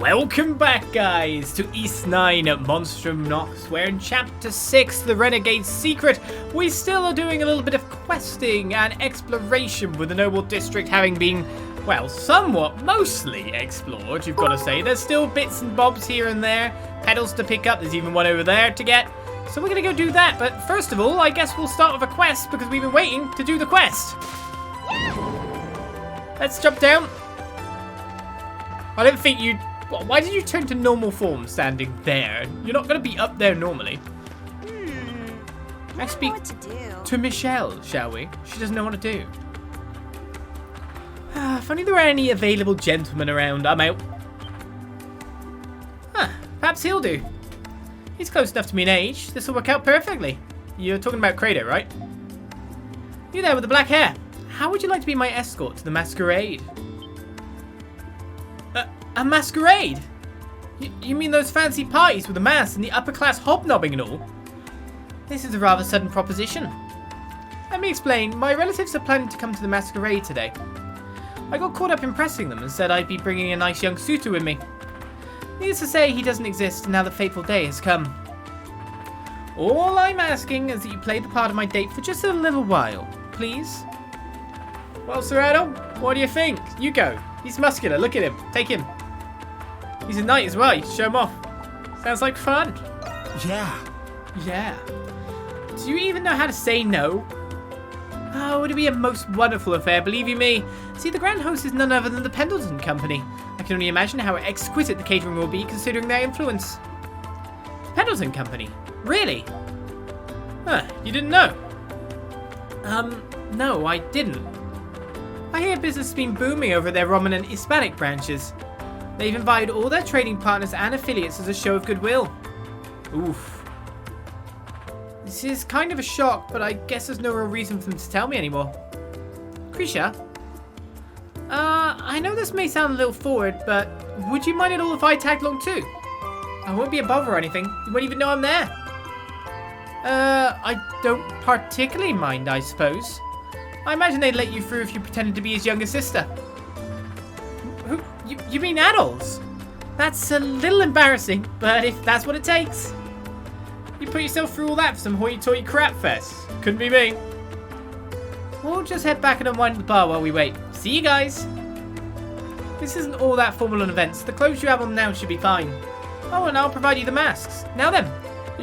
Welcome back, guys, to East 9 at Monstrum Nox, where in Chapter 6, The Renegade's Secret, we still are doing a little bit of questing and exploration, with the Noble District having been, well, somewhat mostly explored, you've got to say. There's still bits and bobs here and there, petals to pick up, there's even one over there to get. So we're going to go do that, but first of all, I guess we'll start with a quest, because we've been waiting to do the quest. Let's jump down. I don't think you'd... Why did you turn to normal form standing there? You're not going to be up there normally. Let's speak to Michelle, shall we? She doesn't know what to do. If only there were any available gentlemen around, I'm out. Huh, perhaps he'll do. He's close enough to me in age. This will work out perfectly. You're talking about Credo, right? You there with the black hair. How would you like to be my escort to the masquerade? A masquerade? You mean those fancy parties with the masks and the upper-class hobnobbing and all? This is a rather sudden proposition. Let me explain. My relatives are planning to come to the masquerade today. I got caught up impressing them and said I'd be bringing a nice young suitor with me. Needless to say, he doesn't exist, and now the fateful day has come. All I'm asking is that you play the part of my date for just a little while, please. Well, Sir Adol, what do you think? You go. He's muscular. Look at him. Take him. He's a knight as well. You show him off. Sounds like fun. Yeah. Do you even know how to say no? Oh, it'd be a most wonderful affair, believe you me. See, the Grand Host is none other than the Pendleton Company. I can only imagine how exquisite the catering will be, considering their influence. The Pendleton Company? Really? Huh, you didn't know? No, I didn't. I hear business has been booming over their Roman and Hispanic branches. They've invited all their trading partners and affiliates as a show of goodwill. Oof. This is kind of a shock, but I guess there's no real reason for them to tell me anymore. Krisha? I know this may sound a little forward, but would you mind at all if I tagged along too? I won't be a bother or anything. You won't even know I'm there. I don't particularly mind, I suppose. I imagine they'd let you through if you pretended to be his younger sister. Who? You mean Adol's? That's a little embarrassing, but if that's what it takes. You put yourself through all that for some hoity-toity crap fest. Couldn't be me. We'll just head back and unwind at the bar while we wait. See you guys. This isn't all that formal an event, so the clothes you have on now should be fine. Oh, and I'll provide you the masks. Now then,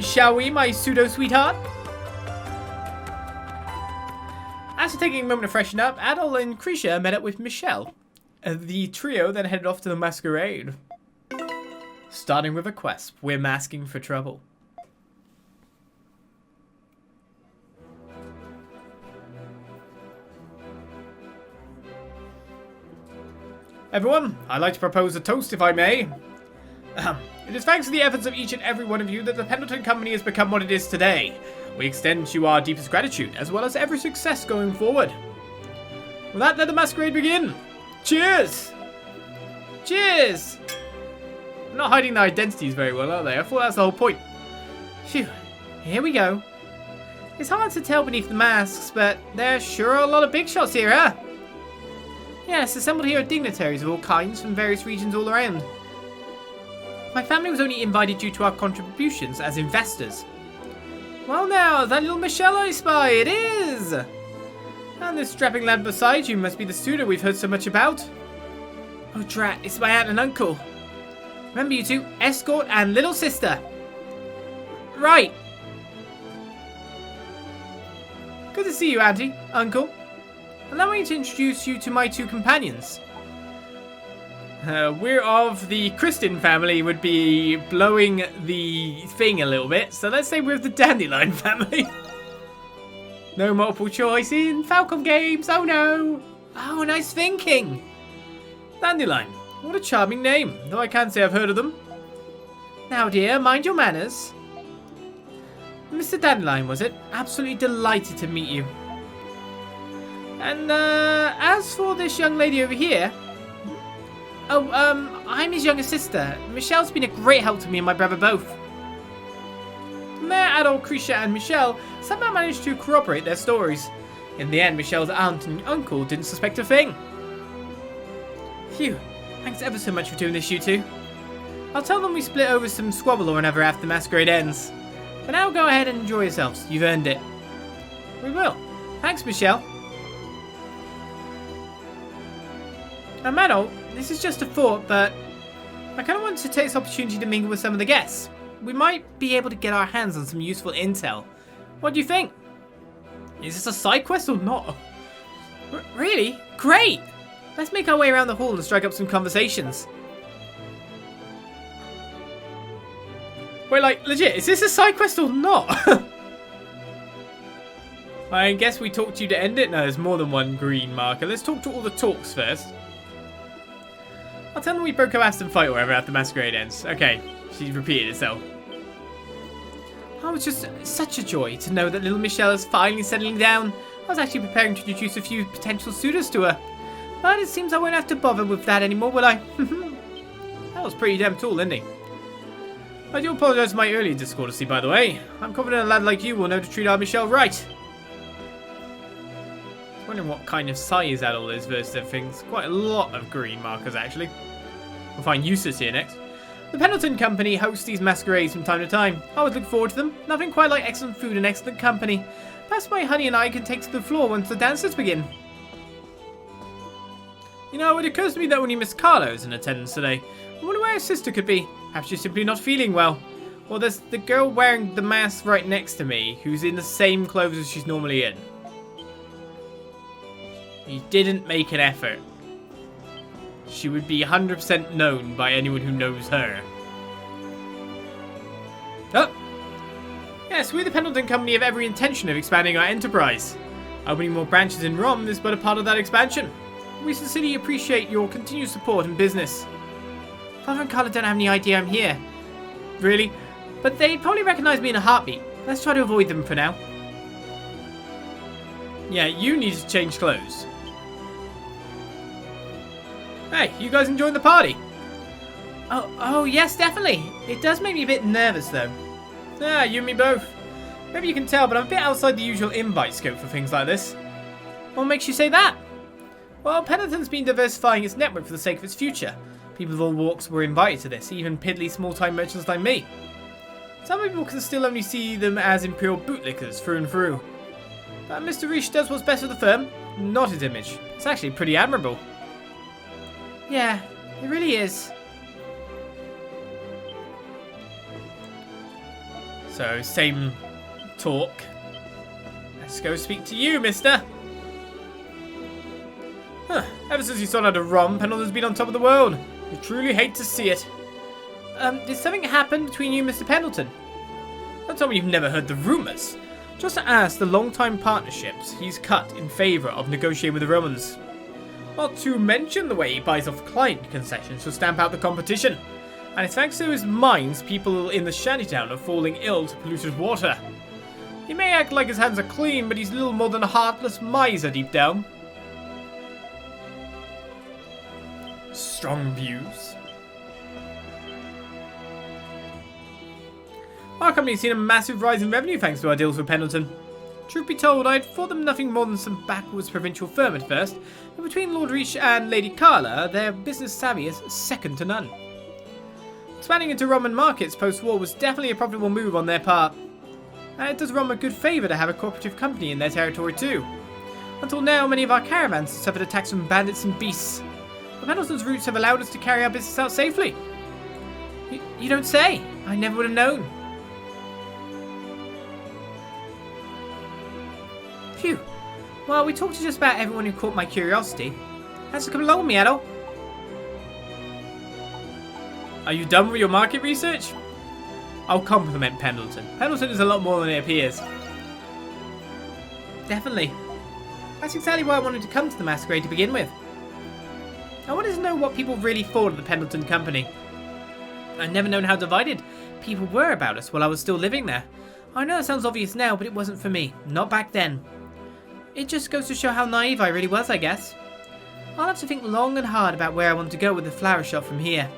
shall we, my pseudo-sweetheart? After taking a moment to freshen up, Adol and Krisha met up with Michelle. The trio then headed off to the masquerade. Starting with a quest, we're masking for trouble. Everyone, I'd like to propose a toast if I may. It is thanks to the efforts of each and every one of you that the Pendleton Company has become what it is today. We extend to you our deepest gratitude, as well as every success going forward. With that, let the masquerade begin. Cheers! Cheers! They're not hiding their identities very well, are they? I thought that's the whole point. Phew, here we go. It's hard to tell beneath the masks, but there sure are a lot of big shots here, huh? Yes, assembled here are dignitaries of all kinds from various regions all around. My family was only invited due to our contributions as investors. Well now, that little Michelle I spy, it is! And this strapping lad beside you must be the suitor we've heard so much about. Oh drat, it's my aunt and uncle. Remember you two, escort and little sister. Right. Good to see you, auntie, uncle. Allow me to introduce you to my two companions. We're of the Kristen family, would be blowing the thing a little bit. So let's say we're the Dandelion family. No multiple choice in Falcom games, oh no. Oh, nice thinking. Dandelion, what a charming name, though I can't say I've heard of them. Now dear, mind your manners. Mr. Dandelion, was it? Absolutely delighted to meet you. And as for this young lady over here... Oh, I'm his younger sister. Michelle's been a great help to me and my brother both. From there, Adol, Krisha and Michelle somehow managed to corroborate their stories. In the end, Michelle's aunt and uncle didn't suspect a thing. Phew, thanks ever so much for doing this, you two. I'll tell them we split over some squabble or whenever after the masquerade ends. For now, go ahead and enjoy yourselves. You've earned it. We will. Thanks, Michelle. Adol, this is just a thought, but I kind of want to take this opportunity to mingle with some of the guests. We might be able to get our hands on some useful intel. What do you think? Is this a side quest or not? Really? Great! Let's make our way around the hall and strike up some conversations. Wait, like, legit, is this a side quest or not? I guess we talked to you to end it? No, there's more than one green marker. Let's talk to all the talks first. I'll tell them we broke our ass and fight wherever after the masquerade ends. Okay, she's repeated herself. Oh, it's just such a joy to know that little Michelle is finally settling down. I was actually preparing to introduce a few potential suitors to her. But it seems I won't have to bother with that anymore, will I? That was pretty damn tall, isn't he? I do apologise for my earlier discordancy, by the way. I'm confident a lad like you will know to treat our Michelle right. I'm wondering what kind of size Adol is versus everything. It's quite a lot of green markers, actually. We'll find Eustace here next. The Pendleton Company hosts these masquerades from time to time. I always look forward to them. Nothing quite like excellent food and excellent company. Perhaps my honey and I can take to the floor once the dances begin. You know, it occurs to me that only Miss Carlo is in attendance today. I wonder where her sister could be. Perhaps she's simply not feeling well. Well, there's the girl wearing the mask right next to me, who's in the same clothes as she's normally in. He didn't make an effort. She would be 100% known by anyone who knows her. Oh! Yes, we the Pendleton Company have every intention of expanding our enterprise. Opening more branches in Rome is but a part of that expansion. We sincerely appreciate your continued support in business. Father and Carla don't have any idea I'm here. Really? But they'd probably recognize me in a heartbeat. Let's try to avoid them for now. Yeah, you need to change clothes. Hey, you guys enjoying the party? Oh yes, definitely. It does make me a bit nervous though. Yeah, you and me both. Maybe you can tell, but I'm a bit outside the usual invite scope for things like this. What makes you say that? Well, Pendleton's been diversifying its network for the sake of its future. People of all walks were invited to this, even piddly small-time merchants like me. Some people can still only see them as imperial bootlickers through and through. But Mr. Riche does what's best for the firm, not his image. It's actually pretty admirable. Yeah, it really is. So, same talk. Let's go speak to you, mister. Huh. Ever since you saw out of Rom, Pendleton's been on top of the world. You truly hate to see it. Did something happen between you and Mr. Pendleton? Don't tell me you've never heard the rumours. Just to ask the long-time partnerships he's cut in favour of negotiating with the Romans. Not to mention the way he buys off client concessions to stamp out the competition. And it's thanks to his mines people in the shantytown are falling ill to polluted water. He may act like his hands are clean, but he's little more than a heartless miser deep down. Strong views. Our company's seen a massive rise in revenue thanks to our deals with Pendleton. Truth be told, I'd thought them nothing more than some backwards provincial firm at first, but between Lord Riche and Lady Carla, their business savvy is second to none. Expanding into Roman markets post-war was definitely a profitable move on their part. And it does Rome a good favour to have a cooperative company in their territory too. Until now, many of our caravans have suffered attacks from bandits and beasts. But Pendleton's routes have allowed us to carry our business out safely. You don't say. I never would have known. Phew. Well, we talked to just about everyone who caught my curiosity. Thanks for coming along with me, Adol. Are you done with your market research? I'll compliment Pendleton. Pendleton is a lot more than it appears. Definitely. That's exactly why I wanted to come to the masquerade to begin with. I wanted to know what people really thought of the Pendleton Company. I'd never known how divided people were about us while I was still living there. I know it sounds obvious now, but it wasn't for me. Not back then. It just goes to show how naive I really was, I guess. I'll have to think long and hard about where I want to go with the flower shop from here.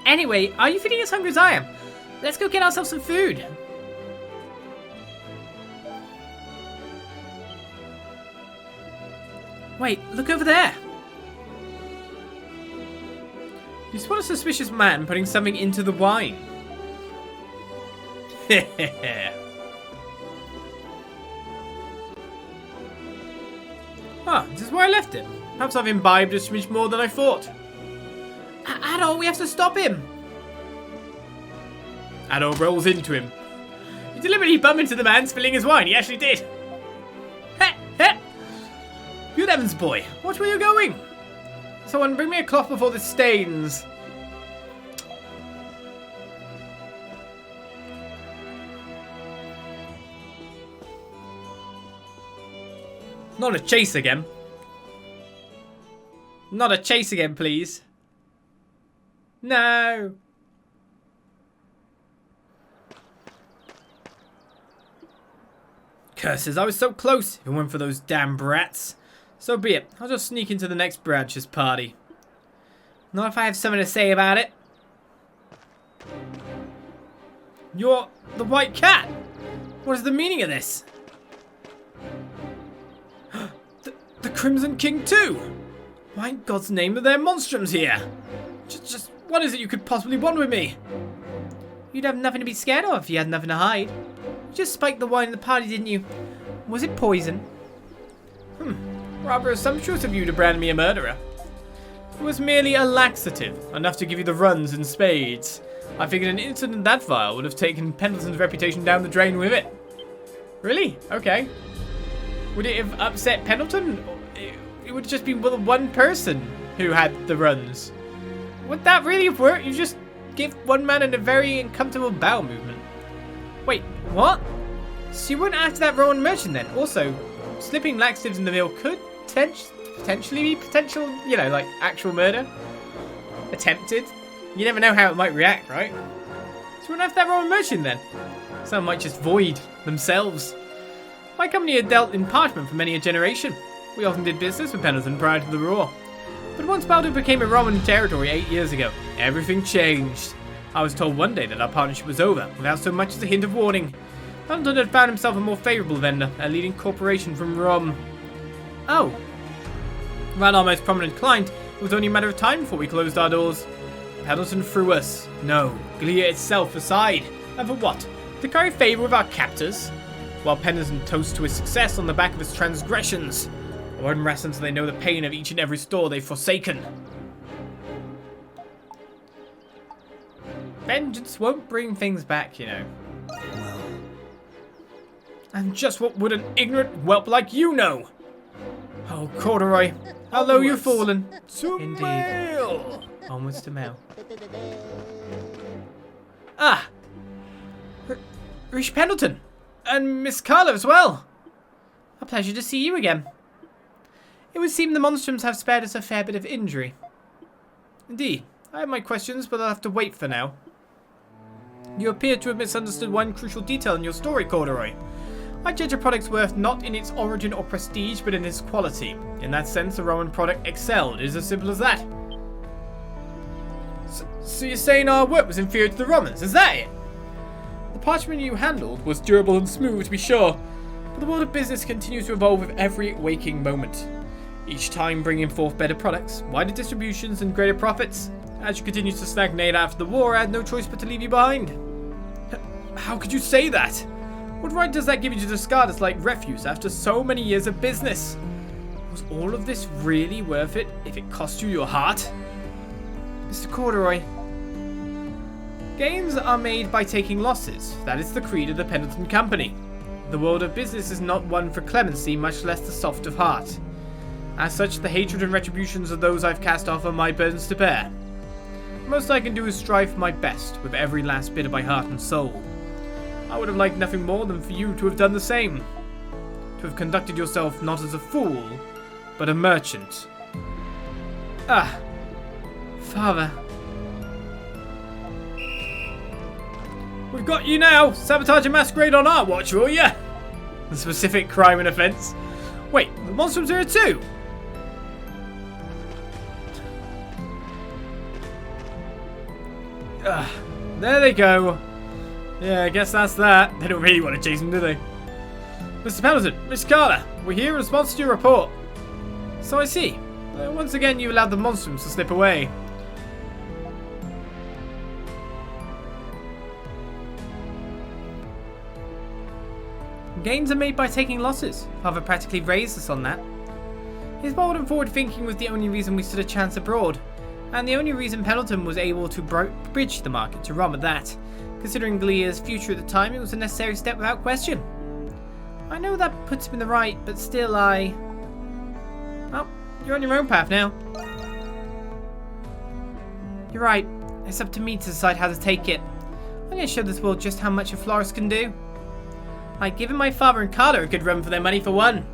Anyway, are you feeling as hungry as I am? Let's go get ourselves some food. Wait, look over there. You spot a suspicious man putting something into the wine. Ah, this is where I left it. Perhaps I've imbibed a smidge more than I thought. Adol, we have to stop him. Adol rolls into him. You deliberately bumped into the man spilling his wine. He actually did. Good heavens, boy. Watch where you're going. Someone bring me a cloth before this stains. Not a chase again. Not a chase again, please. No. Curses, I was so close. If it weren't for those damn brats. So be it. I'll just sneak into the next branch's party. Not if I have something to say about it. You're the white cat. What is the meaning of this? The Crimson King too. Why in God's name are there monstrums here? Just what is it you could possibly want with me? You'd have nothing to be scared of if you had nothing to hide. You just spiked the wine in the party, didn't you? Was it poison? Rather assumptuous of you to brand me a murderer. It was merely a laxative, enough to give you the runs in spades. I figured an incident that vile would have taken Pendleton's reputation down the drain with it. Really? Okay. Would it have upset Pendleton? It would just be one person who had the runs. Would that really have worked? You just give one man a very uncomfortable bowel movement. Wait, what? So you weren't after that Rowan merchant then? Also, slipping laxatives in the mill could potentially be potential, you know, like actual murder. Attempted. You never know how it might react, right? So you weren't after that Rowan merchant then? Some might just void themselves. My company had dealt in parchment for many a generation. We often did business with Pendleton prior to the war. But once Balduq became a Roman territory 8 years ago, everything changed. I was told one day that our partnership was over, without so much as a hint of warning. Pendleton had found himself a more favourable vendor, a leading corporation from Rome. Oh. While our most prominent client, it was only a matter of time before we closed our doors. Pendleton threw us, no, Glia itself aside. And for what? To curry favour with our captors? While Pendleton toasts to his success on the back of his transgressions. I won't rest until they know the pain of each and every store they've forsaken. Vengeance won't bring things back, you know. Well. And just what would an ignorant whelp like you know? Oh, Corduroy, how low you've fallen. Indeed. Mail. Onwards to mail. Ah! Rish Pendleton! And Miss Carla as well! A pleasure to see you again. It would seem the Monstrums have spared us a fair bit of injury. Indeed, I have my questions, but I'll have to wait for now. You appear to have misunderstood one crucial detail in your story, Corduroy. I judge a product's worth not in its origin or prestige, but in its quality. In that sense, a Roman product excelled. It is as simple as that. So you're saying our work was inferior to the Romans, is that it? The parchment you handled was durable and smooth, to be sure, but the world of business continues to evolve with every waking moment. Each time bringing forth better products, wider distributions, and greater profits. As you continue to stagnate after the war, I had no choice but to leave you behind. How could you say that? What right does that give you to discard us like refuse after so many years of business? Was all of this really worth it if it cost you your heart? Mr. Corduroy. Gains are made by taking losses. That is the creed of the Pendleton Company. The world of business is not one for clemency, much less the soft of heart. As such, the hatred and retributions of those I've cast off are my burdens to bear. The most I can do is strive for my best, with every last bit of my heart and soul. I would have liked nothing more than for you to have done the same. To have conducted yourself not as a fool, but a merchant. Ah, Father. We've got you now! Sabotage a masquerade on our watch, will ya? The specific crime and offence. Wait, the Monstrums are here too? There they go. Yeah, I guess that's that. They don't really want to chase him, do they? Mr. Pendleton, Miss Carla, we're here in response to your report. So I see. Once again, you allowed the Monstrums to slip away. Gains are made by taking losses. Father practically raised us on that. His bold and forward thinking was the only reason we stood a chance abroad, and the only reason Pendleton was able to bridge the market to Rom at that. Considering Glea's future at the time, it was a necessary step without question. I know that puts him in the right, but still well, you're on your own path now. You're right. It's up to me to decide how to take it. I'm going to show this world just how much a florist can do. Like giving my father and Carla a good run for their money for one.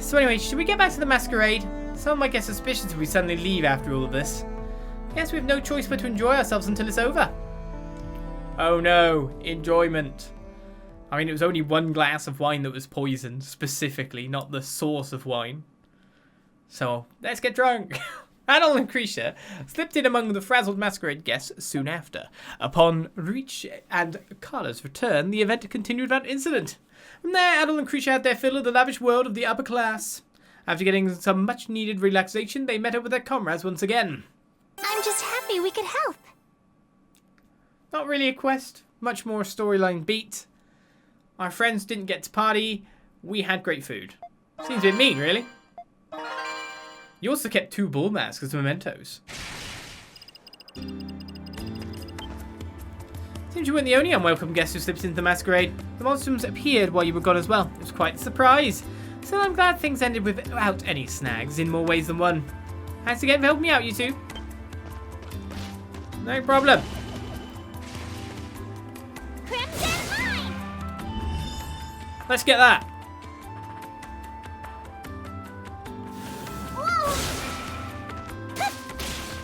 So anyway, should we get back to the masquerade? Some might get suspicious if we suddenly leave after all of this. Guess we have no choice but to enjoy ourselves until it's over. Oh no, enjoyment. I mean, it was only one glass of wine that was poisoned, specifically, not the source of wine. So, let's get drunk. Adol and Krisha slipped in among the frazzled masquerade guests soon after. Upon Reach and Carla's return, the event continued without incident. From there, Adol and Krisha had their fill of the lavish world of the upper class. After getting some much-needed relaxation, they met up with their comrades once again. I'm just happy we could help. Not really a quest, much more storyline beat. Our friends didn't get to party, we had great food. Seems a bit mean, really. You also kept 2 bull masks as mementos. Seems you weren't the only unwelcome guest who slipped into the masquerade. The monstrums appeared while you were gone as well. It was quite a surprise. So I'm glad things ended without any snags in more ways than one. Thanks again for helping me out, you two. No problem. Crimson Line! Let's get that.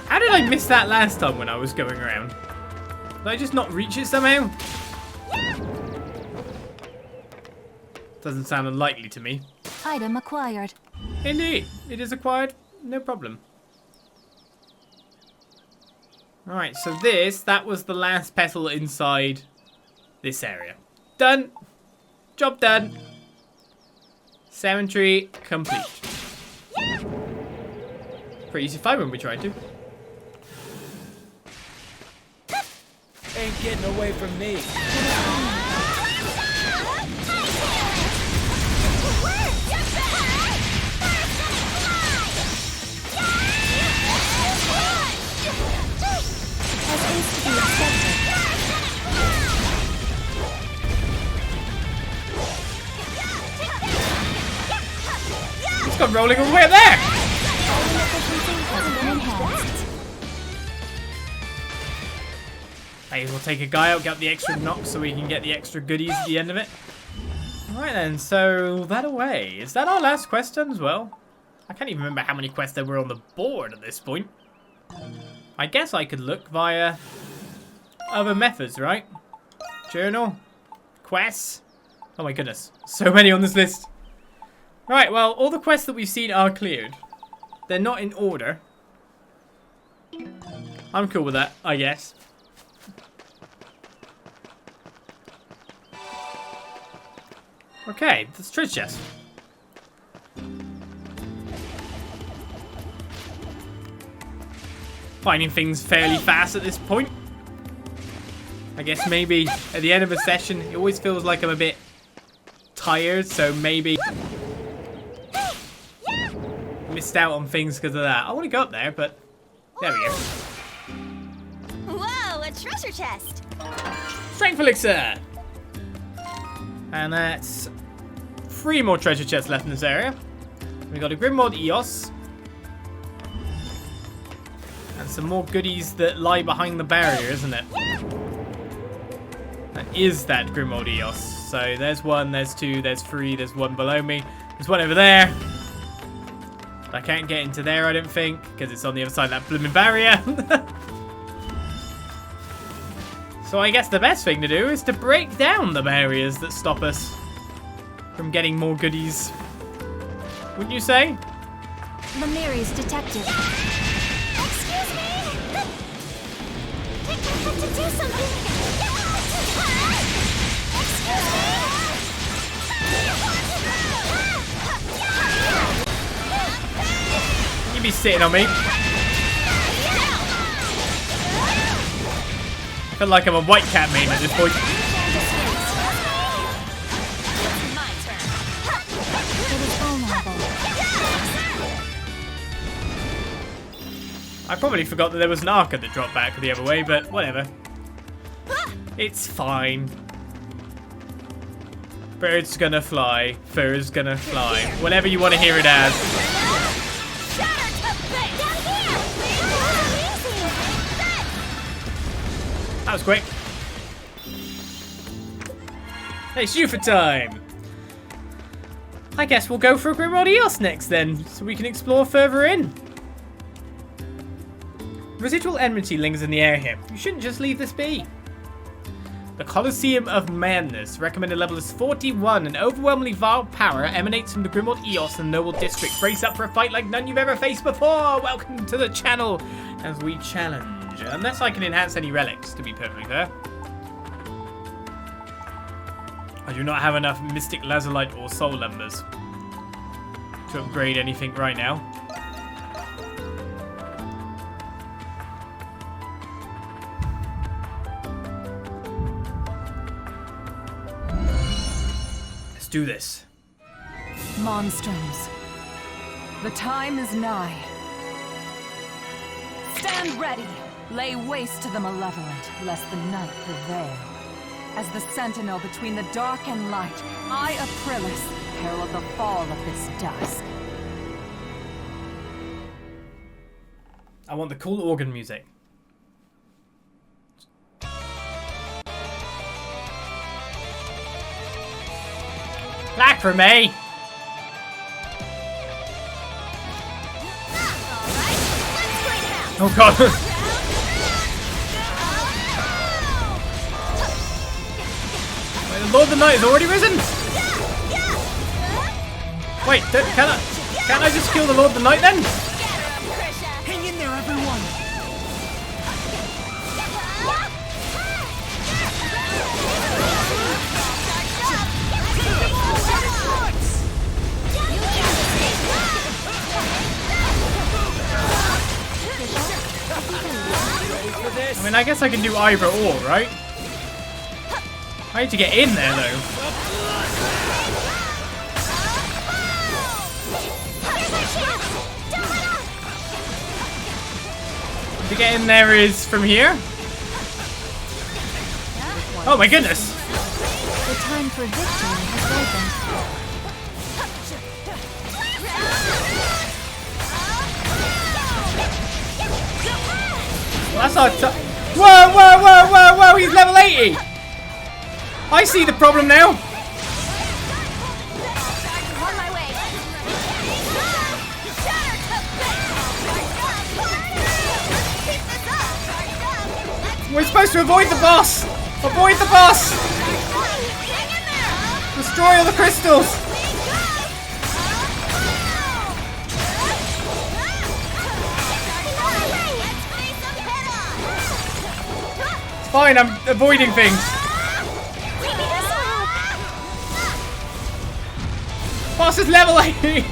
How did I miss that last time when I was going around? Did I just not reach it somehow? Doesn't sound unlikely to me. Item acquired. Indeed, it is acquired. No problem. Alright, so that was the last petal inside this area. Done. Job done. Cemetery complete. Pretty easy to find when we tried to. Ain't getting away from me. It's gone rolling all the way up there! Hey, we'll take a guy out, get the extra Nox so we can get the extra goodies at the end of it. Alright then, so that away. Is that our last quest done as well? I can't even remember how many quests there were on the board at this point. I guess I could look via other methods, right? Journal? Quests? Oh my goodness, so many on this list. Right, well, all the quests that we've seen are cleared. They're not in order. I'm cool with that, I guess. Okay, that's treasure chest. Finding things fairly fast at this point. I guess maybe at the end of a session, it always feels like I'm a bit tired, so maybe missed out on things because of that. I want to go up there, but there we go. Whoa, a treasure chest. Strength Elixir! And that's 3 more treasure chests left in this area. We got a Grimwald Eos. And some more goodies that lie behind the barrier, isn't it? That is that Grimwald Eos. So there's 1, there's 2, there's 3, there's 1 below me. There's 1 over there. But I can't get into there, I don't think, because it's on the other side of that blooming barrier. So I guess the best thing to do is to break down the barriers that stop us from getting more goodies. Wouldn't you say? Lemuri's detected. Excuse me! I have to do something! Excuse me! You be sitting on me. I feel like I'm a white cat main at this point. I probably forgot that there was an archer that dropped back the other way, but whatever. It's fine. Birds gonna fly. Furs gonna fly. Whatever you want to hear it as. That was quick. Hey, it's you for time. I guess we'll go for Grimwald Eos next then, so we can explore further in. Residual enmity lingers in the air here. You shouldn't just leave this be. The Coliseum of Madness. Recommended level is 41. An overwhelmingly vile power emanates from the Grimwald Eos and Noble District. Brace up for a fight like none you've ever faced before. Welcome to the channel as we challenge. Unless I can enhance any relics, to be perfectly fair. I do not have enough Mystic Lazulite or Soul Embers to upgrade anything right now. Let's do this. Monstrums. The time is nigh. Stand ready. Lay waste to the malevolent, lest the night prevail. As the sentinel between the dark and light, I, Aprilis, herald the fall of this dusk. I want the cool organ music. Black for me! Oh god! Wait, the Lord of the Night has already risen? Wait, can't I just kill the Lord of the Night then? Hang in there, everyone! I mean, I guess I can do either or, right? I need to get in there, though. To get in there is from here? Oh my goodness! The time for victory has ripened. That's our whoa, whoa, whoa, whoa, whoa! He's level 80! I see the problem now! On my way. We're supposed to avoid the boss! Avoid the boss! Destroy all the crystals! It's fine, I'm avoiding things. Boss is level 80!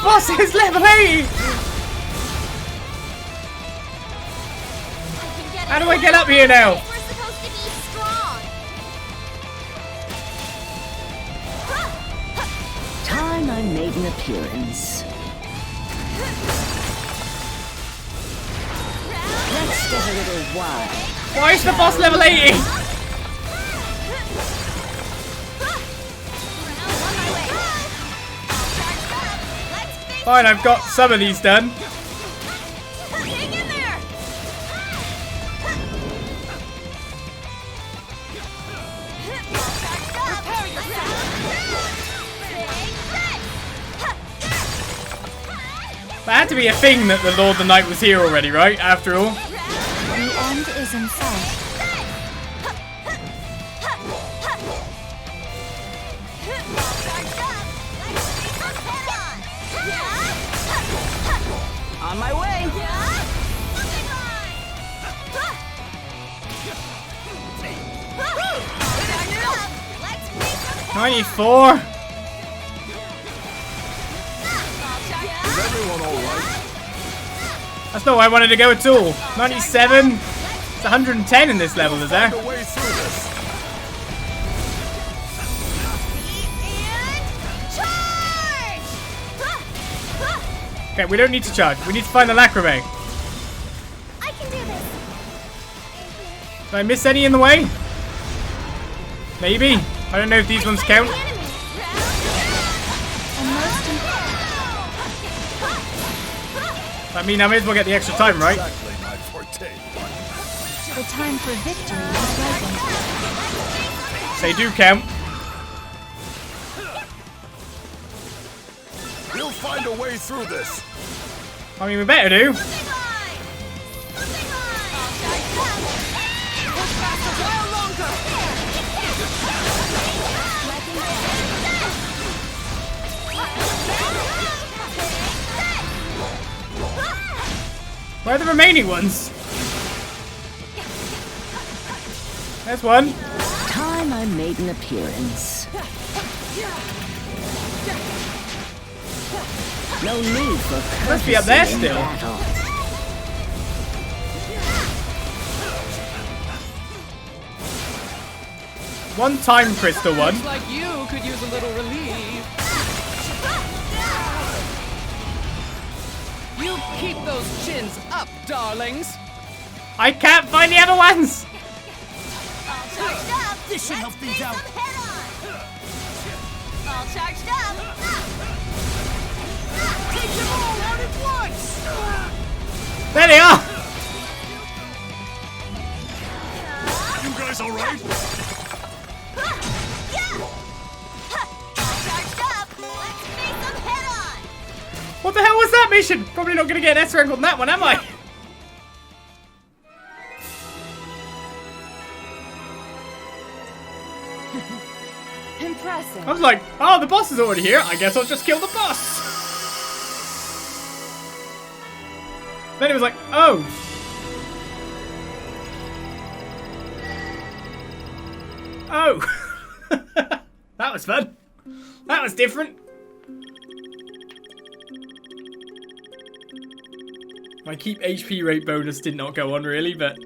Boss is level 80! How do I get up here now? We're supposed to be strong. Time I made an appearance. Let's get a little wild. Why is the boss level 80? Fine, I've got some of these done. Hang in there. That had to be a thing that the Lord of the Night was here already, right? After all. The end is in sight. On my way. 94. Is everyone alright? That's not where I wanted to go at all. 97. It's 110 in this level, is there? Find a way through this. Okay, we don't need to charge. We need to find the Lacrimate. I can do this. Did I miss any in the way? Maybe. I don't know if these ones count. I mean, I may as well get the extra time, right? Exactly my forte. The time for victory has ripened. They do count. We'll find a way through this. I mean, we better do. Where are the remaining ones? There's one. Time I made an appearance. No need for Must be up there courtesy in still. battle. One time crystal one. Looks like you could use a little relief. You keep those chins up, darlings. I can't find the other ones. This should help things out. All charged up. Take them all out at once. There they are. You guys all right? Charged up. Let's make them head on. What the hell was that mission? Probably not going to get an S rank on that one, am I? Impressive. I was like, oh, the boss is already here. I guess I'll just kill the boss. Then it was like, oh. Oh. That was fun. That was different. My keep HP rate bonus did not go on really, but...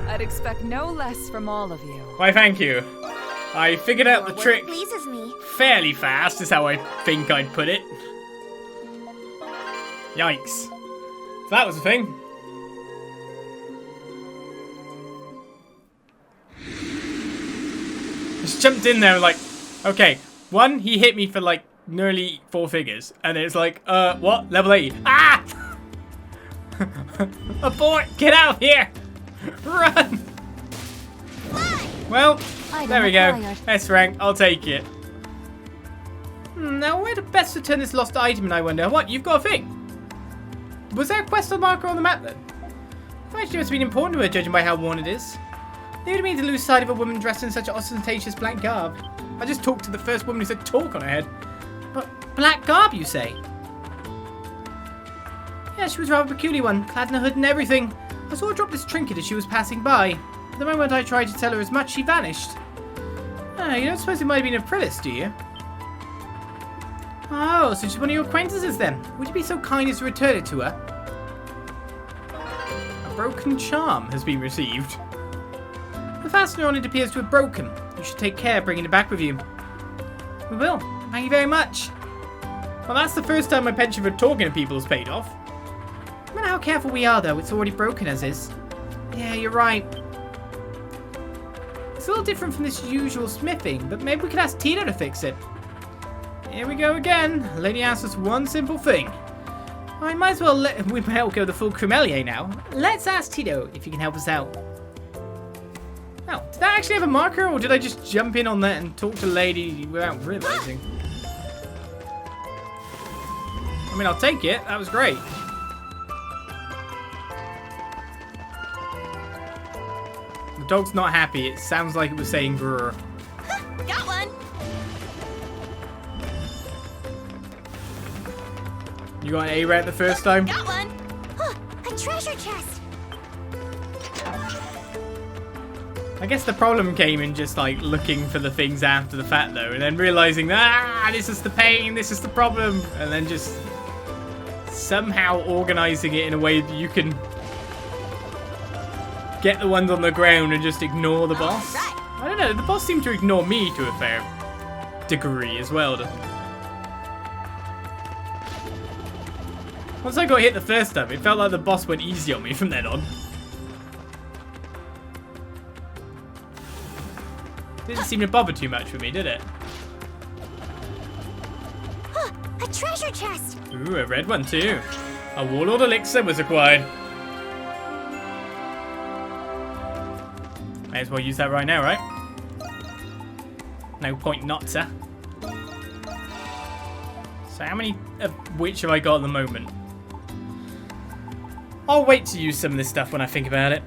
I'd expect no less from all of you. Why, thank you. I figured out the Your trick work pleases me. fairly fast, is how I think I'd put it. Yikes. So that was the thing. Just jumped in there like, okay, one, he hit me for like nearly 4 figures. And it's like, what? Level 8. Ah! Abort! Get out of here! Run! Well, Item there we go. acquired. S rank, I'll take it. Now, where to best return this lost item, I wonder? What, you've got a thing? Was there a quest marker on the map then? It actually must have been important to her, judging by how worn it is. They would mean to lose sight of a woman dressed in such ostentatious black garb. I just talked to the first woman who said talk on her head. But black garb, you say? Yeah, she was a rather peculiar one, clad in a hood and everything. I saw her drop this trinket as she was passing by. The moment I tried to tell her as much, she vanished. You don't suppose it might have been a Aprilis, do you? Oh, so she's one of your acquaintances then. Would you be so kind as to return it to her? A broken charm has been received. The fastener on it appears to have broken. You should take care bringing it back with you. We will. Thank you very much. Well, that's the first time my penchant for talking to people has paid off. No matter how careful we are, though, it's already broken as is. Yeah, you're right. It's a little different from this usual smithing, but maybe we could ask Tito to fix it. Here we go again. Lady asks us one simple thing. I might as well we might all go the full Cremelier now. Let's ask Tito if he can help us out. Oh, did that actually have a marker, or did I just jump in on that and talk to Lady without realizing? I mean, I'll take it. That was great. The dog's not happy. It sounds like it was saying grrr. Got one. You got an A rank the first time? Got one. A treasure chest. I guess the problem came in just like looking for the things after the fact though, and then realizing that this is the pain, this is the problem, and then just somehow organizing it in a way that you can get the ones on the ground and just ignore the boss. Right. I don't know, the boss seemed to ignore me to a fair degree as well. Once I got hit the first time, it felt like the boss went easy on me from then on. Didn't seem to bother too much with me, did it? A treasure chest! Ooh, a red one too. A Warlord Elixir was acquired. May as well use that right now, right? No point not to. So how many of which have I got at the moment? I'll wait to use some of this stuff when I think about it.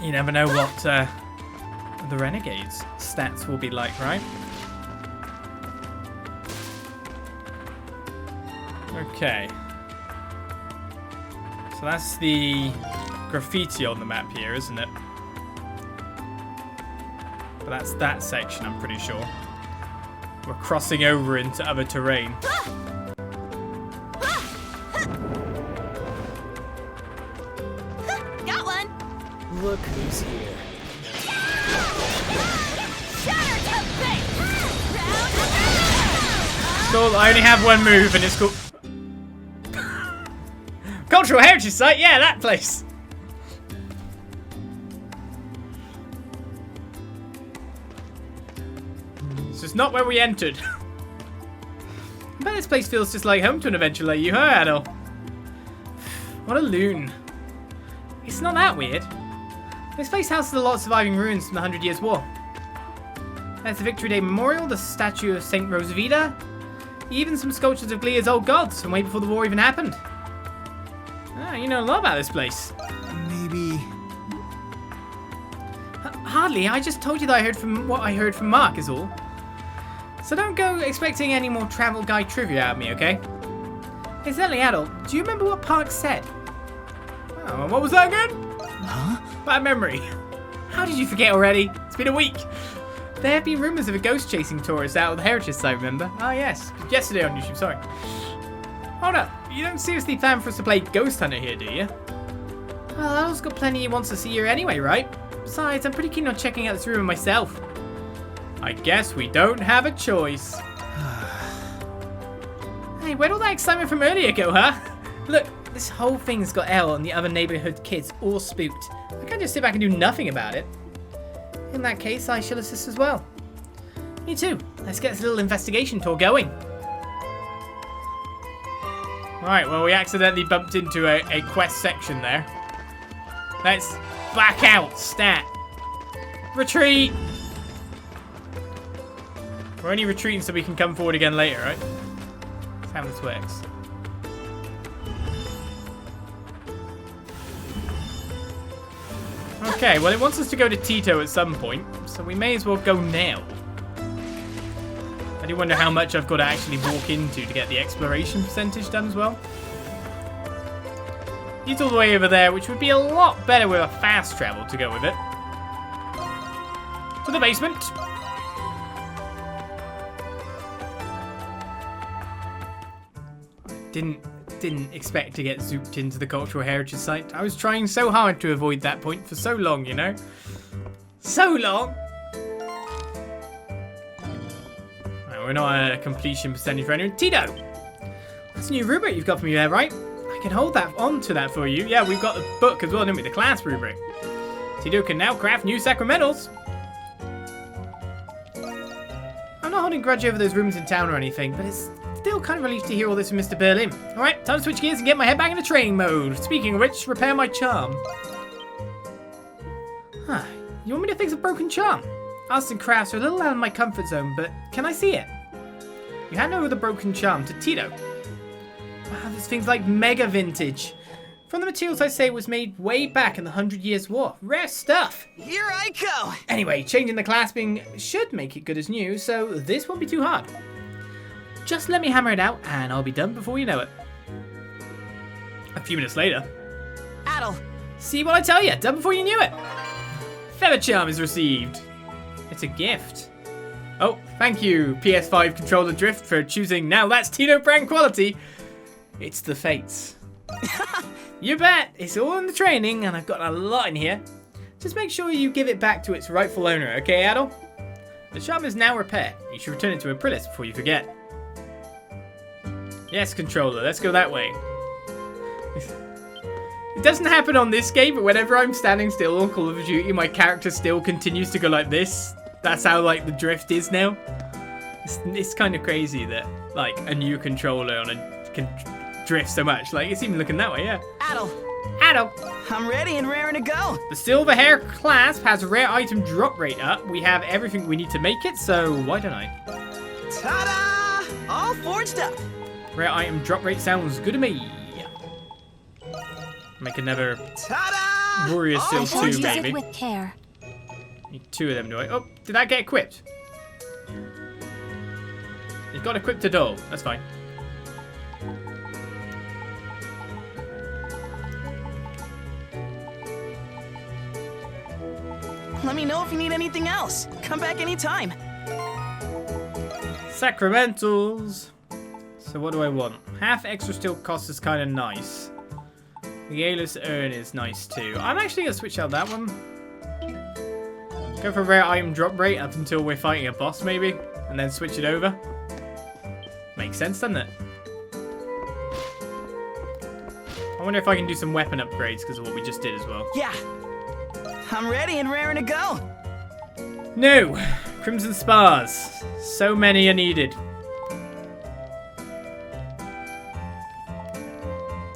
You never know what the Renegade's stats will be like, right? Okay. So that's the graffiti on the map here, isn't it? But that's that section, I'm pretty sure. We're crossing over into other terrain. Got one! Look who's here. Shatter to base! Cool, I only have one move and it's called... Cultural Heritage Site? Yeah, that place! It's just not where we entered. I bet this place feels just like home to an adventure like you, huh, Adol? What a loon. It's not that weird. This place houses a lot of surviving ruins from the 100 Years' War. There's the Victory Day Memorial, the statue of St. Rosavida, even some sculptures of Glea's old gods from way before the war even happened. Ah, you know a lot about this place. Maybe... Hardly, I just told you that I heard from what I heard from Mark is all. So don't go expecting any more travel guide trivia out of me, okay? Incidentally, Adol, do you remember what Park said? Oh, and what was that again? Huh? Bad memory. How did you forget already? It's been a week. There have been rumours of a ghost chasing tourists out of the heritage site, remember? Ah, yes. Yesterday on YouTube, sorry. Hold up. You don't seriously plan for us to play Ghost Hunter here, do you? Well, Adol's got plenty he wants to see here anyway, right? Besides, I'm pretty keen on checking out this room myself. I guess we don't have a choice. Hey, where'd all that excitement from earlier go, huh? Look, this whole thing's got Elle and the other neighborhood kids all spooked. I can't just sit back and do nothing about it. In that case, I shall assist as well. Me too. Let's get this little investigation tour going. Right, well, we accidentally bumped into a quest section there. Let's back out, stat. Retreat! We're only retreating so we can come forward again later, right? That's how this works. Okay, well, it wants us to go to Tito at some point, so we may as well go now. I do wonder how much I've got to actually walk into to get the exploration percentage done as well. He's all the way over there, which would be a lot better with a fast travel to go with it. To the basement. Didn't expect to get zooped into the cultural heritage site. I was trying so hard to avoid that point for so long, you know? So long! Right, we're not at a completion percentage for anyone. Tito! That's a new rubric you've got for me there, right? I can hold that onto that for you. Yeah, we've got the book as well, didn't we? The class rubric. Tito can now craft new sacramentals. I'm not holding a grudge over those rooms in town or anything, but it's still kind of relieved to hear all this from Mr. Berlin. Alright, time to switch gears and get my head back into training mode. Speaking of which, repair my charm. Huh, you want me to fix a broken charm? Arts and crafts are a little out of my comfort zone, but can I see it? You hand over the broken charm to Tito. Wow, this thing's like mega vintage. From the materials I say it was made way back in the 100 Years' War. Rare stuff. Here I go! Anyway, changing the clasping should make it good as new, so this won't be too hard. Just let me hammer it out, and I'll be done before you know it. A few minutes later. Adol! See what I tell you, done before you knew it. Feather charm is received. It's a gift. Oh, thank you, PS5 controller drift, for choosing now that's Tino brand quality. It's the fates. You bet, it's all in the training, and I've got a lot in here. Just make sure you give it back to its rightful owner, okay, Adol? The charm is now repaired. You should return it to Aprilis before you forget. Yes, controller. Let's go that way. It doesn't happen on this game, but whenever I'm standing still on Call of Duty, my character still continues to go like this. That's how, like, the drift is now. It's kind of crazy that, like, a new controller can drift so much. Like, it's even looking that way, yeah. Adol, Adol. I'm ready and raring to go. The silver hair clasp has a rare item drop rate up. We have everything we need to make it, so why don't I? Ta-da! All forged up. Rare item drop rate sounds good to me. Make another Ta-da! Warrior Seal All 2, Use maybe. it with care. Need 2 of them, do I? Oh, did that get equipped? It got equipped to Adol. That's fine. Let me know if you need anything else. Come back anytime. Sacramentals. So what do I want? Half extra steel cost is kind of nice. The Eos urn is nice too. I'm actually going to switch out that one. Go for rare item drop rate up until we're fighting a boss maybe. And then switch it over. Makes sense, doesn't it? I wonder if I can do some weapon upgrades because of what we just did as well. Yeah. I'm ready and raring to go. No! Crimson Spars. So many are needed.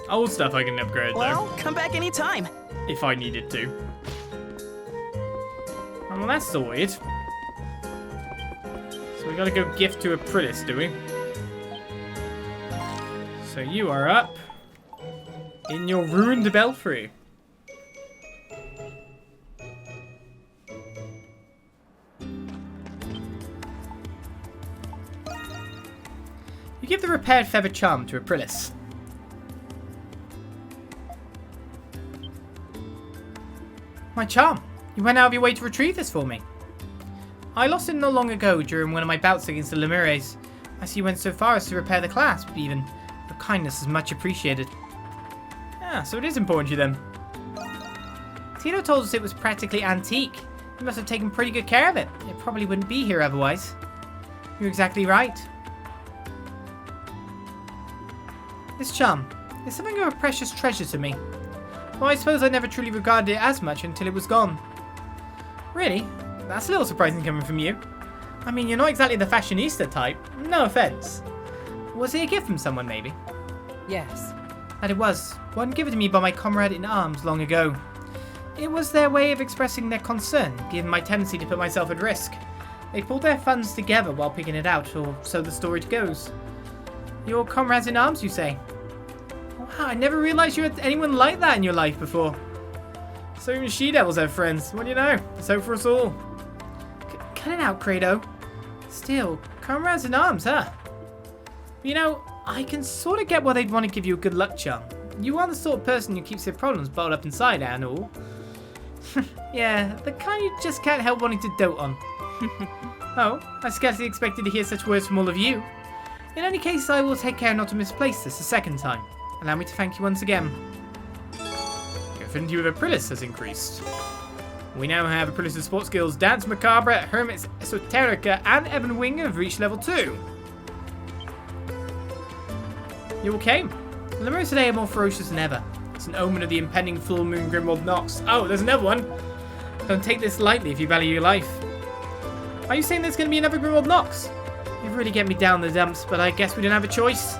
Old stuff I can upgrade Well, though. come back anytime. If I needed to. Oh, well, that's sorted. So we gotta go gift to Aprilis, do we? So you are up in your ruined belfry. You give the repaired feather charm to Aprilis. My charm. You went out of your way to retrieve this for me. I lost it not long ago during one of my bouts against the Lemures. I see you went so far as to repair the clasp, even. Your kindness is much appreciated. Ah, so it is important to you then. Tito told us it was practically antique. You must have taken pretty good care of it. It probably wouldn't be here otherwise. You're exactly right. This charm is something of a precious treasure to me. Well, I suppose I never truly regarded it as much until it was gone. Really? That's a little surprising coming from you. I mean, you're not exactly the fashionista type. No offense. Was it a gift from someone, maybe? Yes. That it was. One given to me by my comrade in arms long ago. It was their way of expressing their concern, given my tendency to put myself at risk. They pulled their funds together while picking it out, or so the story goes. Your comrades in arms, you say? Wow, I never realized you had anyone like that in your life before. So even she-devils have friends. What do you know? It's hope for us all. Cut it out, Credo. Still, comrades in arms, huh? You know, I can sort of get why they'd want to give you a good luck charm. You are the sort of person who keeps their problems bottled up inside and all. Yeah, the kind you just can't help wanting to dote on. Oh, I scarcely expected to hear such words from all of you. In any case, I will take care not to misplace this a second time. Allow me to thank you once again. Your affinity with Aprilis has increased. We now have Aprilis' sports skills Dance Macabre, Hermit's Esoterica, and Evan Wing have reached level 2. You okay? The Lemures today are more ferocious than ever. It's an omen of the impending full moon Grimwald Nox. Oh, there's another one. Don't take this lightly if you value your life. Are you saying there's going to be another Grimwald Nox? You really get me down the dumps, but I guess we don't have a choice.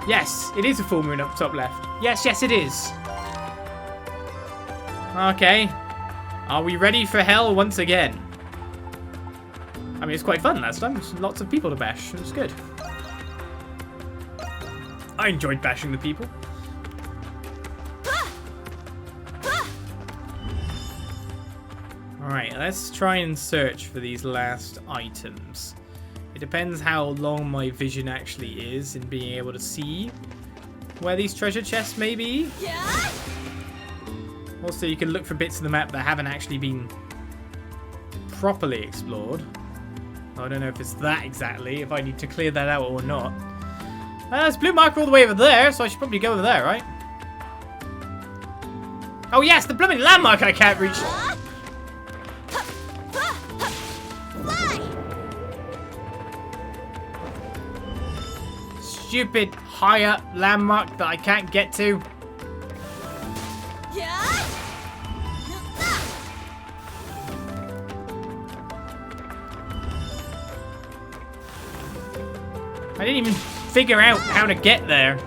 Yes, it is a full moon up top left. Yes, it is. Okay. Are we ready for hell once again? I mean, it's quite fun last time. There's lots of people to bash. It was good. I enjoyed bashing the people. Alright, let's try and search for these last items. It depends how long my vision actually is in being able to see where these treasure chests may be. Also, you can look for bits of the map that haven't actually been properly explored. I don't know if it's that exactly, if I need to clear that out or not. There's a blue marker all the way over there, so I should probably go over there, right? Oh yes, the blooming landmark I can't reach. stupid high-up landmark that I can't get to. I didn't even figure out how to get there.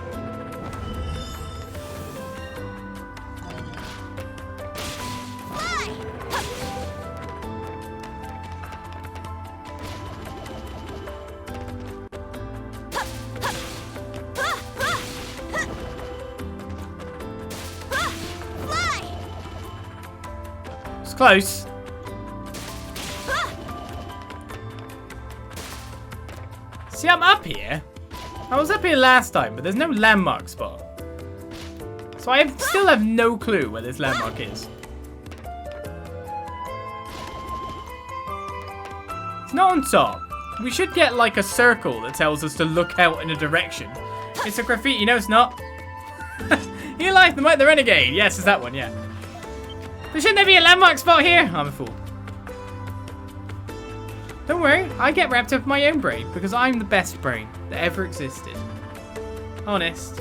It's close. See, I'm up here. I was up here last time, but there's no landmark spot. So I still have no clue where this landmark is. It's not on top. We should get like a circle that tells us to look out in a direction. It's a graffiti. No, it's not. You like the renegade. Yes, it's that one, yeah. But shouldn't there be a landmark spot here? I'm a fool. Don't worry, I get wrapped up in my own brain because I'm the best brain that ever existed. Honest.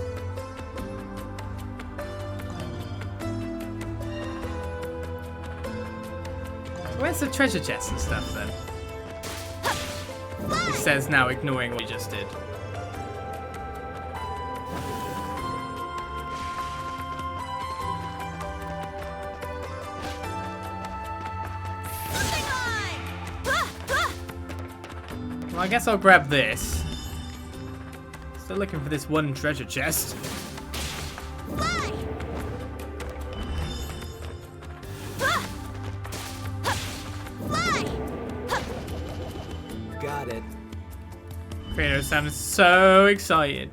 Where's the treasure chest and stuff then? It says now, ignoring what we just did. Well, I guess I'll grab this. Still looking for this one treasure chest. Got it. Kratos sounded so excited.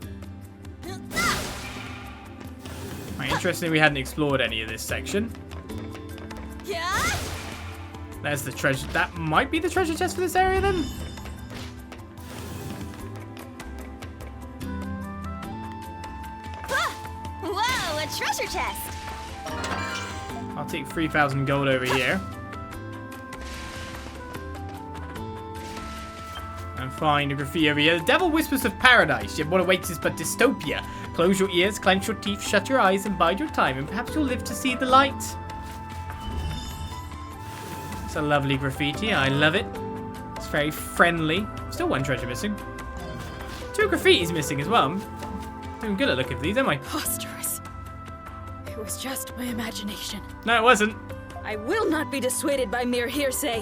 Right, interesting we hadn't explored any of this section. There's the treasure. That might be the treasure chest for this area then? Whoa, a treasure chest! I'll take 3,000 gold over here. And find a graffiti over here. The devil whispers of paradise, yet what awaits is but dystopia. Close your ears, clench your teeth, shut your eyes, and bide your time, and perhaps you'll live to see the light. It's a lovely graffiti. I love it. It's very friendly. Still one treasure missing. 2 graffitis missing as well. I'm doing good at looking for these, am I? Preposterous. It was just my imagination. No, it wasn't. I will not be dissuaded by mere hearsay.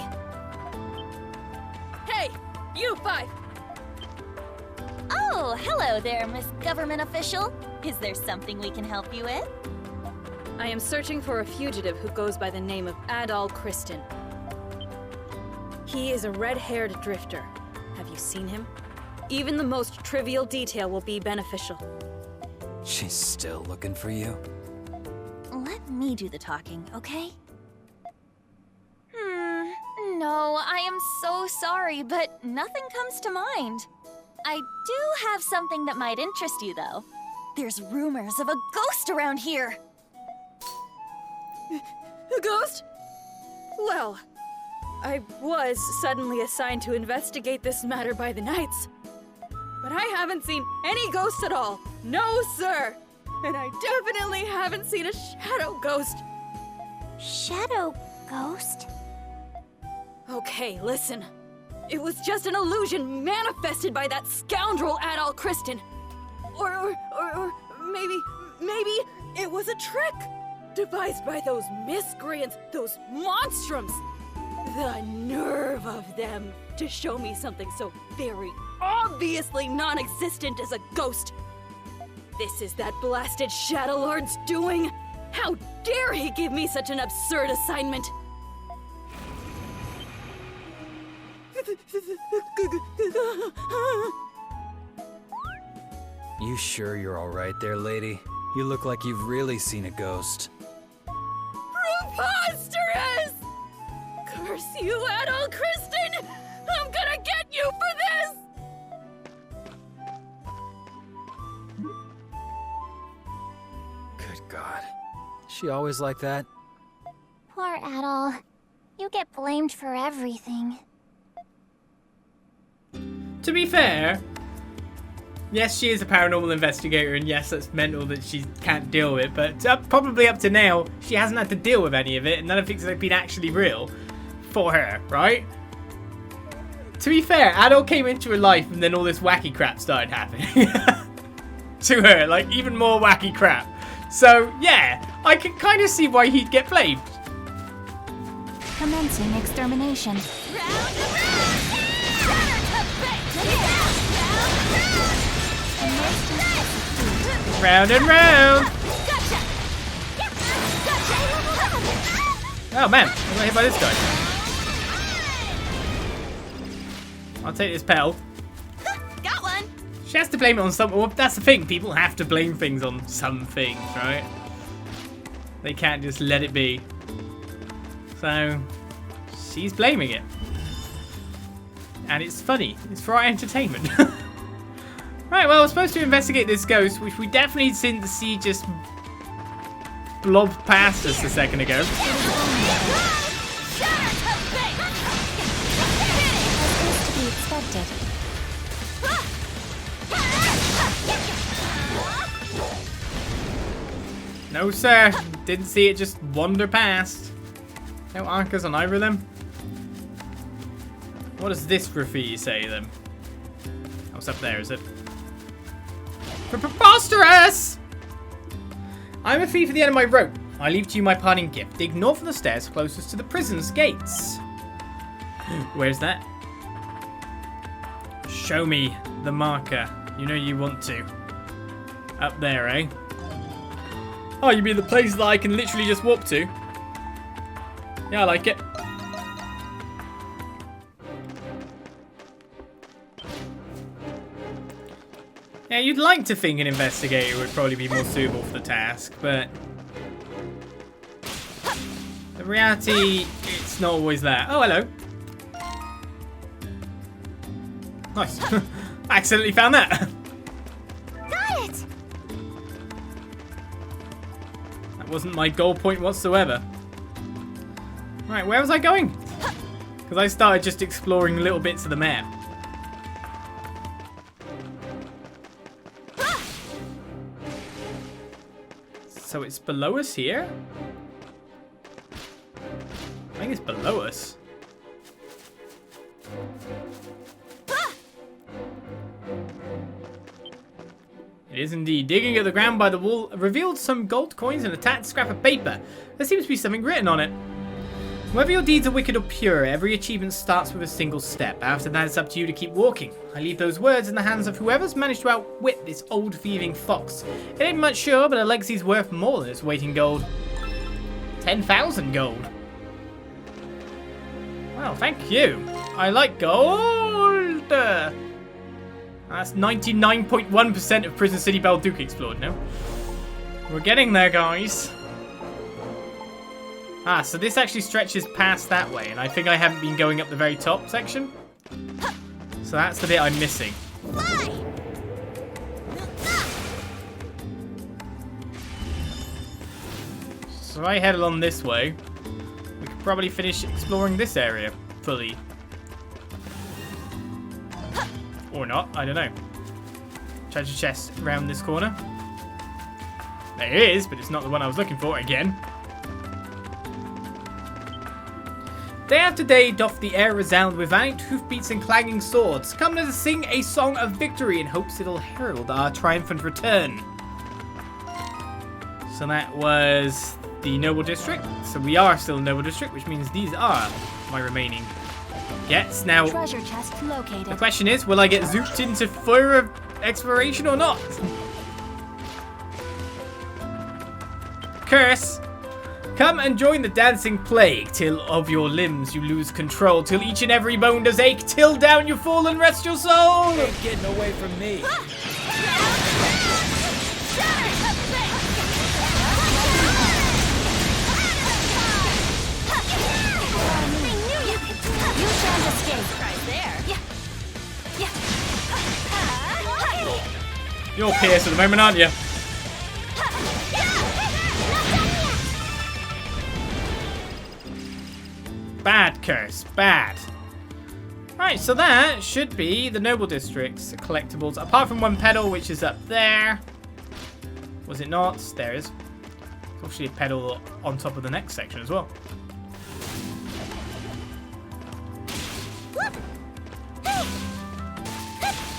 Hey, you 5! Oh, hello there, Miss Government Official. Is there something we can help you with? I am searching for a fugitive who goes by the name of Adol Kristen. He is a red-haired drifter. Have you seen him? Even the most trivial detail will be beneficial. She's still looking for you? Let me do the talking, okay? No, I am so sorry, but nothing comes to mind. I do have something that might interest you, though. There's rumors of a ghost around here. A ghost? Well, I was suddenly assigned to investigate this matter by the Knights. But I haven't seen any ghosts at all. No, sir! And I definitely haven't seen a shadow ghost. Shadow ghost? Okay, listen. It was just an illusion manifested by that scoundrel Adol Kristen. Or maybe it was a trick devised by those miscreants, those monstrums. The nerve of them to show me something so very obviously non-existent as a ghost. This is that blasted Shadow Lord's doing. How dare he give me such an absurd assignment? You sure you're alright there, lady? You look like you've really seen a ghost. Preposterous! Curse you, Adol Kristen! I'm gonna get you for this! Good God. She always like that? Poor Adol. You get blamed for everything. To be fair, Yes, she is a paranormal investigator, and yes, that's mental that she can't deal with it, but probably up to now, she hasn't had to deal with any of it, and none of it's been actually real for her, right? To be fair, Adol came into her life, and then all this wacky crap started happening. To her, like, even more wacky crap. So, yeah, I can kind of see why he'd get blamed. Commencing extermination. Round and round! Oh man, I got hit by this guy. I'll take this petal. Got one. She has to blame it on something. Well, that's the thing. People have to blame things on some things, right? They can't just let it be. So, she's blaming it. And it's funny. It's for our entertainment. Right, well, we're supposed to investigate this ghost, which we definitely didn't see just blob past us a second ago. No, sir. Didn't see it just wander past. No anchors on either of them. What does this graffiti say, then? Oh, it's up there, is it? Preposterous! I'm a thief at the end of my rope. I leave to you my parting gift. Dig north of the stairs closest to the prison's gates. Where's that? Show me the marker. You know you want to. Up there, eh? Oh, you mean the place that I can literally just walk to? Yeah, I like it. Yeah, you'd like to think an investigator would probably be more suitable for the task, but the reality, it's not always that. Oh, hello. Nice. I accidentally found that. Got it! That wasn't my goal point whatsoever. Right, where was I going? Because I started just exploring little bits of the map. So it's below us here? I think it's below us. It is indeed. Digging at the ground by the wall revealed some gold coins and a tattered scrap of paper. There seems to be something written on it. Whether your deeds are wicked or pure, every achievement starts with a single step. After that, it's up to you to keep walking. I leave those words in the hands of whoever's managed to outwit this old thieving fox. It ain't much sure, but a legacy's worth more than its weight in gold. 10,000 gold. Well, thank you. I like gold. That's 99.1% of Prison City Balduq explored now. We're getting there, guys. Ah, so this actually stretches past that way, and I think I haven't been going up the very top section. So that's the bit I'm missing. So if I head along this way, we could probably finish exploring this area fully. Or not, I don't know. Treasure chest around this corner. There it is, but it's not the one I was looking for again. Day after day doth the air resound with valiant hoofbeats and clanging swords. Come let us sing a song of victory in hopes it'll herald our triumphant return. So that was the Noble District. So we are still in Noble District, which means these are my remaining gets. Now, Treasure chest located. the question is, will I get zooped into further exploration or not? Curse! Come and join the dancing plague, till of your limbs you lose control, till each and every bone does ache, till down you fall and rest your soul! You ain't getting away from me. You shan't escape right there. You're Pierce at the moment, aren't you? Bad, Curse. Bad. Right, so that should be the Noble District's collectibles, apart from one pedal, which is up there. Was it not? There is. There's actually a pedal on top of the next section as well.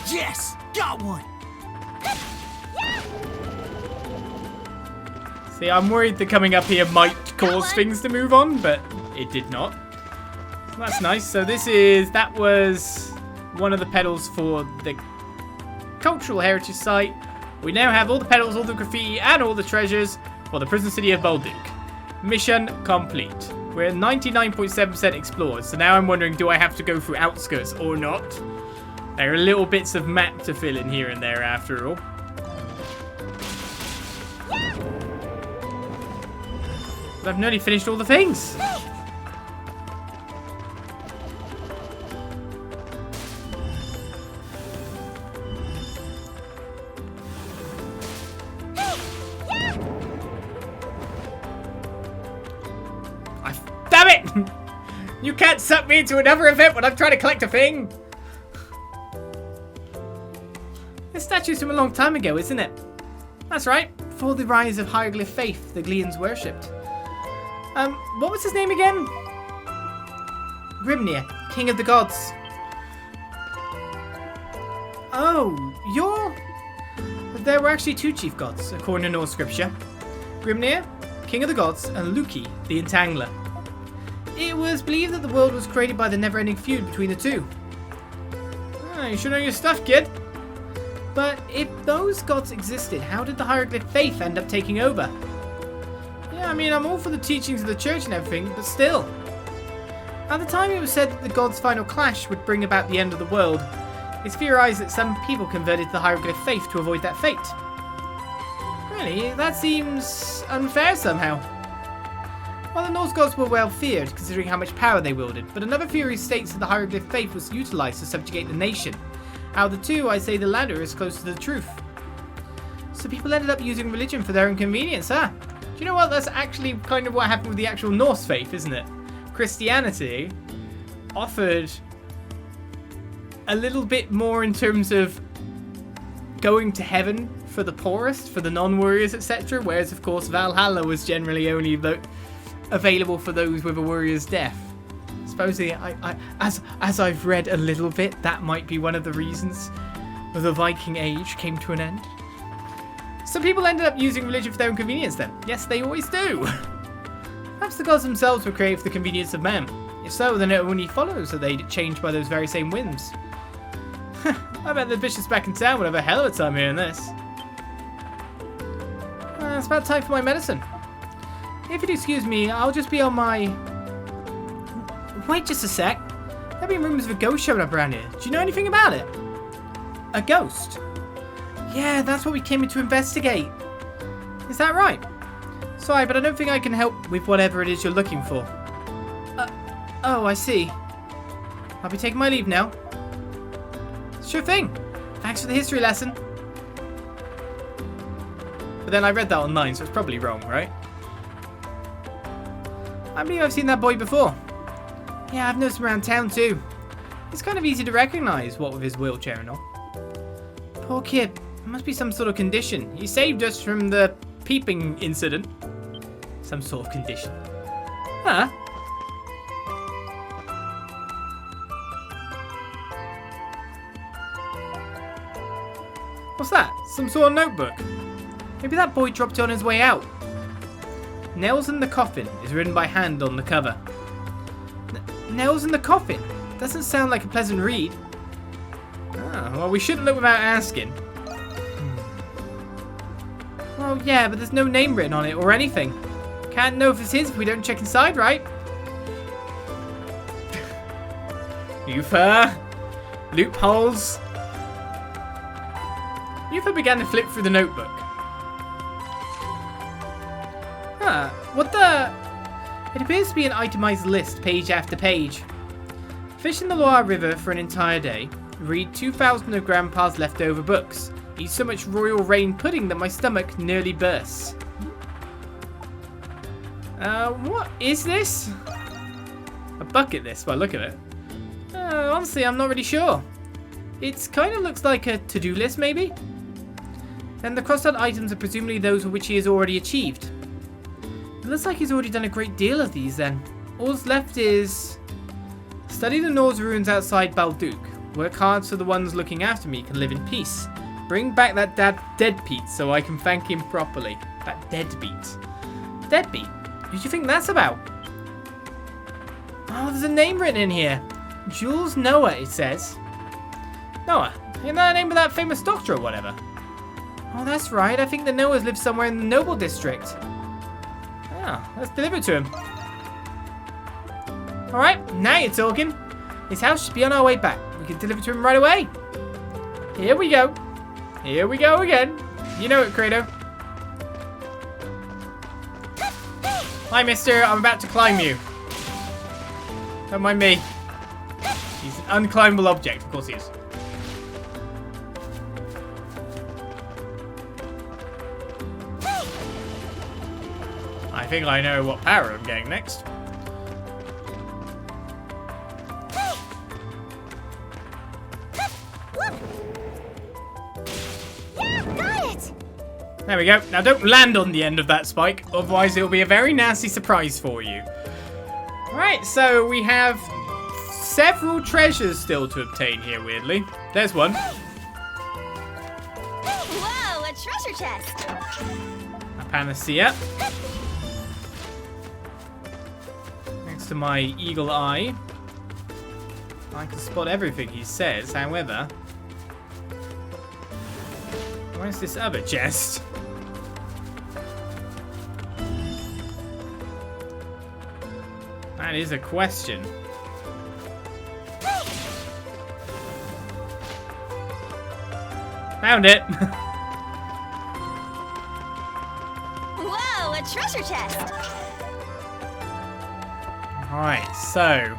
Yes! Got one! See, I'm worried that coming up here might cause things to move on, but it did not. So that's nice. So that was one of the pedals for the cultural heritage site. We now have all the pedals, all the graffiti, and all the treasures for the Prison City of Balduq. Mission complete. We're at 99.7% explored, so now I'm wondering, do I have to go through outskirts or not? There are little bits of map to fill in here and there after all. But I've nearly finished all the things. Damn it! You can't suck me into another event when I'm trying to collect a thing. This statue's from a long time ago, isn't it? That's right. Before the rise of hieroglyph faith, the Gleans worshipped. What was his name again? Grimnir, King of the Gods. Oh, there were actually two chief gods, according to Norse scripture. Grimnir, King of the Gods, and Loki, the Entangler. It was believed that the world was created by the never-ending feud between the two. You should know your stuff, kid. But if those gods existed, how did the hieroglyph faith end up taking over? Yeah, I mean, I'm all for the teachings of the church and everything, but still. At the time, it was said that the gods' final clash would bring about the end of the world. It's theorized that some people converted to the hieroglyph faith to avoid that fate. Really? That seems unfair somehow. Well, the Norse gods were well feared, considering how much power they wielded, but another theory states that the hieroglyph faith was utilized to subjugate the nation. Out of the two, I say the latter is closer to the truth. So people ended up using religion for their own convenience, huh? Do you know what? That's actually kind of what happened with the actual Norse faith, isn't it? Christianity offered a little bit more in terms of going to heaven for the poorest, for the non-warriors, etc. Whereas, of course, Valhalla was generally only available for those with a warrior's death. Supposedly, as I've read a little bit, that might be one of the reasons the Viking Age came to an end. Some people ended up using religion for their own convenience then. Yes, they always do. Perhaps the gods themselves were created for the convenience of man. If so, then it only follows that they'd changed by those very same whims. I bet the bishop's back in town would have a hell of a time hearing this. It's about time for my medicine. If you'd excuse me, I'll just be on my... Wait just a sec. There have been rumors of a ghost showing up around here. Do you know anything about it? A ghost? Yeah, that's what we came in to investigate. Is that right? Sorry, but I don't think I can help with whatever it is you're looking for. Oh, I see. I'll be taking my leave now. Sure thing. Thanks for the history lesson. But then I read that online, so it's probably wrong, right? I believe I've seen that boy before. Yeah, I've noticed him around town too. It's kind of easy to recognize, what with his wheelchair and all. Poor kid. There must be some sort of condition. He saved us from the peeping incident. Some sort of condition. Huh? What's that? Some sort of notebook? Maybe that boy dropped it on his way out. Nails in the Coffin is written by hand on the cover. Nails in the Coffin? Doesn't sound like a pleasant read. Well, we shouldn't look without asking. Well, yeah, but there's no name written on it or anything. Can't know if it's his if we don't check inside, right? Uther. Loopholes. Uther began to flip through the notebook. What the... It appears to be an itemized list, page after page. Fish in the Loire River for an entire day. Read 2,000 of Grandpa's leftover books. Eat so much royal rain pudding that my stomach nearly bursts. What is this? A bucket list, by the look at it. Honestly, I'm not really sure. It kind of looks like a to-do list, maybe? And the crossed out items are presumably those which he has already achieved. It looks like he's already done a great deal of these then. All's left is... Study the Norse ruins outside Balduq. Work hard so the ones looking after me can live in peace. Bring back that deadbeat so I can thank him properly. That deadbeat. Deadbeat? Who do you think that's about? Oh, there's a name written in here. Jules Noah, it says. Noah? Isn't that the name of that famous doctor or whatever? Oh, that's right. I think the Noahs live somewhere in the Noble District. Ah, let's deliver it to him. Alright, now you're talking. His house should be on our way back. We can deliver to him right away. Here we go. Here we go again. You know it, Credo. Hi, mister. I'm about to climb you. Don't mind me. He's an unclimbable object. Of course he is. I think I know what power I'm getting next. There we go. Now don't land on the end of that spike, otherwise it'll be a very nasty surprise for you. Alright, so we have several treasures still to obtain here, weirdly. There's one. Whoa, a treasure chest! A panacea. Next to my eagle eye. I can spot everything he says, however... Where's this other chest? That is a question. Found it. Whoa, a treasure chest! Alright, so...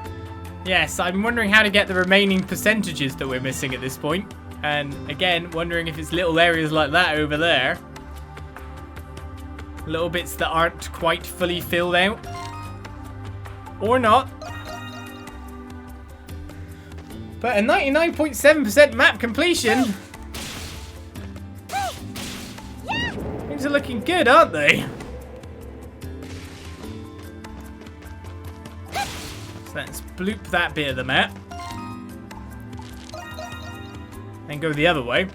Yes, I'm wondering how to get the remaining percentages that we're missing at this point. And again, wondering if it's little areas like that over there. Little bits that aren't quite fully filled out. Or not. But a 99.7% map completion. Things are looking good, aren't they? So let's bloop that bit of the map. Then go the other way.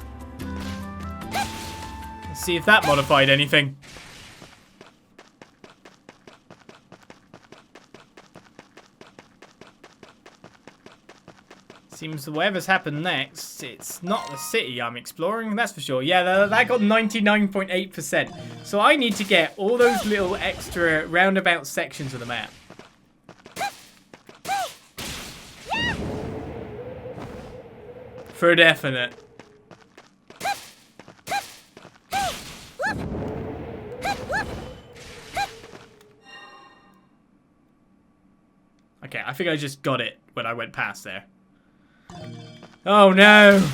Let's see if that modified anything. Seems whatever's happened next, it's not the city I'm exploring, that's for sure. Yeah, that got 99.8%. So I need to get all those little extra roundabout sections of the map. For definite. Okay, I think I just got it when I went past there. Oh no!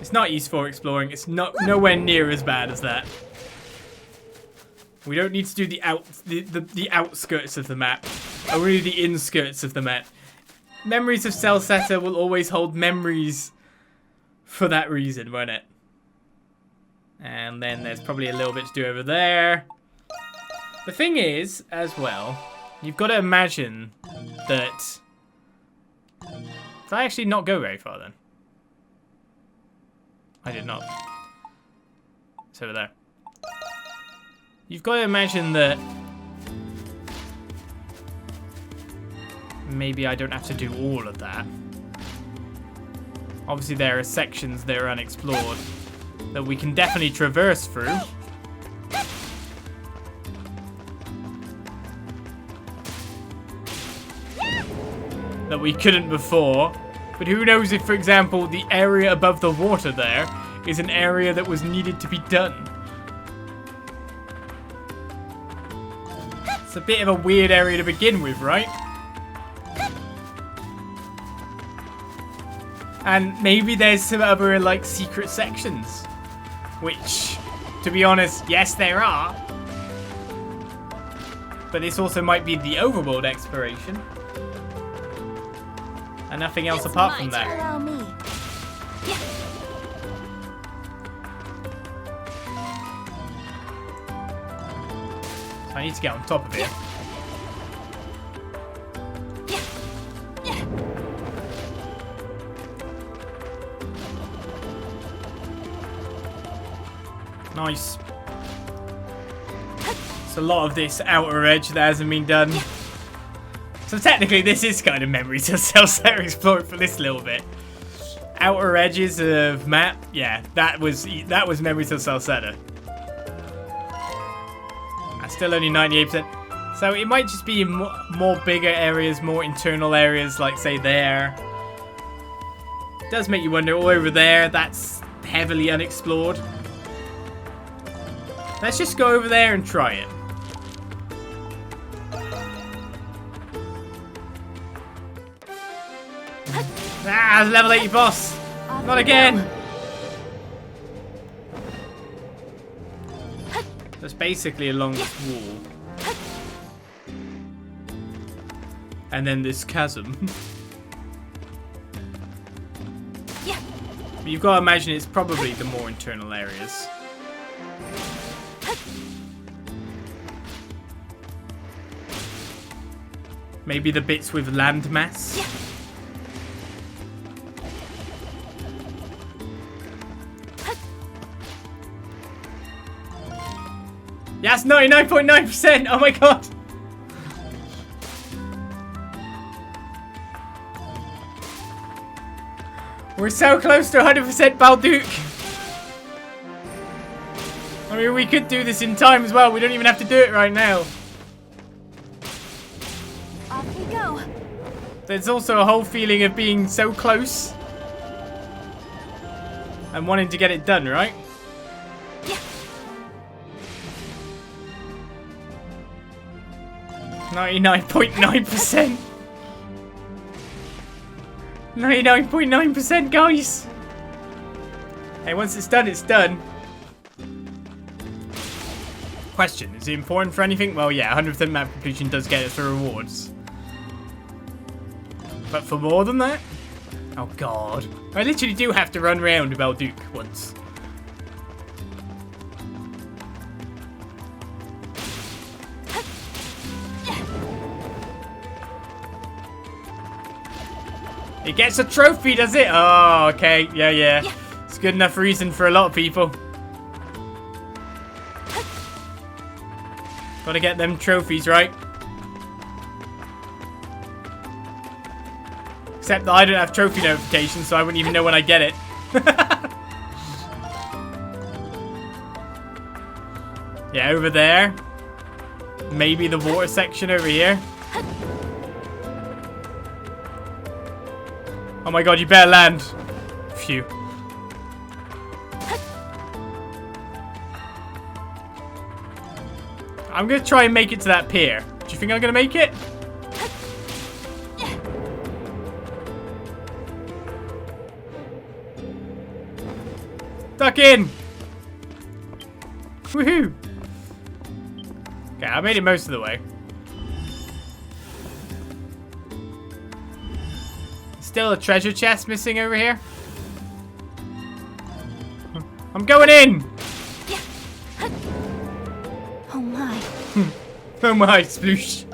It's not useful exploring. It's nowhere near as bad as that. We don't need to do the outskirts of the map. Only the inskirts of the map. Memories of Celseta will always hold memories for that reason, won't it? And then there's probably a little bit to do over there. The thing is, as well, you've got to imagine that... Did I actually not go very far then? I did not. It's over there. You've got to imagine that maybe I don't have to do all of that. Obviously there are sections that are unexplored that we can definitely traverse through. That we couldn't before. But who knows if, for example, the area above the water there is an area that was needed to be done. It's a bit of a weird area to begin with, right? And maybe there's some other, like, secret sections. Which, to be honest, yes, there are. But this also might be the overworld exploration. And nothing else It's apart my from turn. that. Allow me. Yeah. So I need to get on top of it. Nice. It's a lot of this outer edge that hasn't been done. So technically this is kind of memories of Celceta explored for this little bit. Outer edges of map, yeah, that was memories of Celceta. That's still only 98%. So it might just be more bigger areas, more internal areas, like say there. It does make you wonder, all over there, that's heavily unexplored. Let's just go over there and try it. Ah, level 80 boss. Not again. That's basically along this wall. And then this chasm. But you've got to imagine it's probably the more internal areas. Maybe the bits with land mass. Yes, 99.9%! Oh my god! We're so close to 100% Balduq! I mean, we could do this in time as well. We don't even have to do it right now. Off we go. There's also a whole feeling of being so close. And wanting to get it done, right? 99.9%. 99.9%, guys. Hey, once it's done, it's done. Question, is it important for anything? Well, yeah, 100% map completion does get us the rewards. But for more than that? Oh, God. I literally do have to run around Balduq once. It gets a trophy, does it? Oh, okay. Yeah. It's good enough reason for a lot of people. Gotta get them trophies, right? Except that I don't have trophy notifications, so I wouldn't even know when I get it. Yeah, over there. Maybe the water section over here. Oh my god, you better land. Phew. I'm gonna try and make it to that pier. Do you think I'm gonna make it? Duck in! Woohoo! Okay, I made it most of the way. Still a treasure chest missing over here. I'm going in! Oh my. Oh my, sploosh.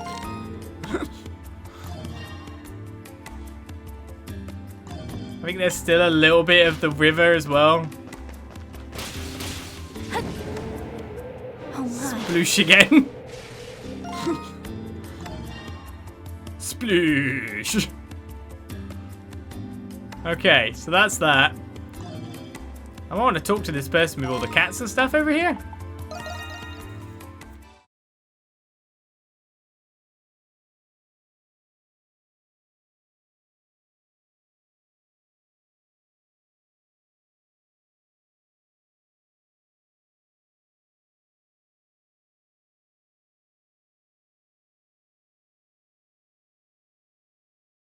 I think there's still a little bit of the river as well. Oh my. Sploosh again. Sploosh. Okay, so that's that. I want to talk to this person with all the cats and stuff over here.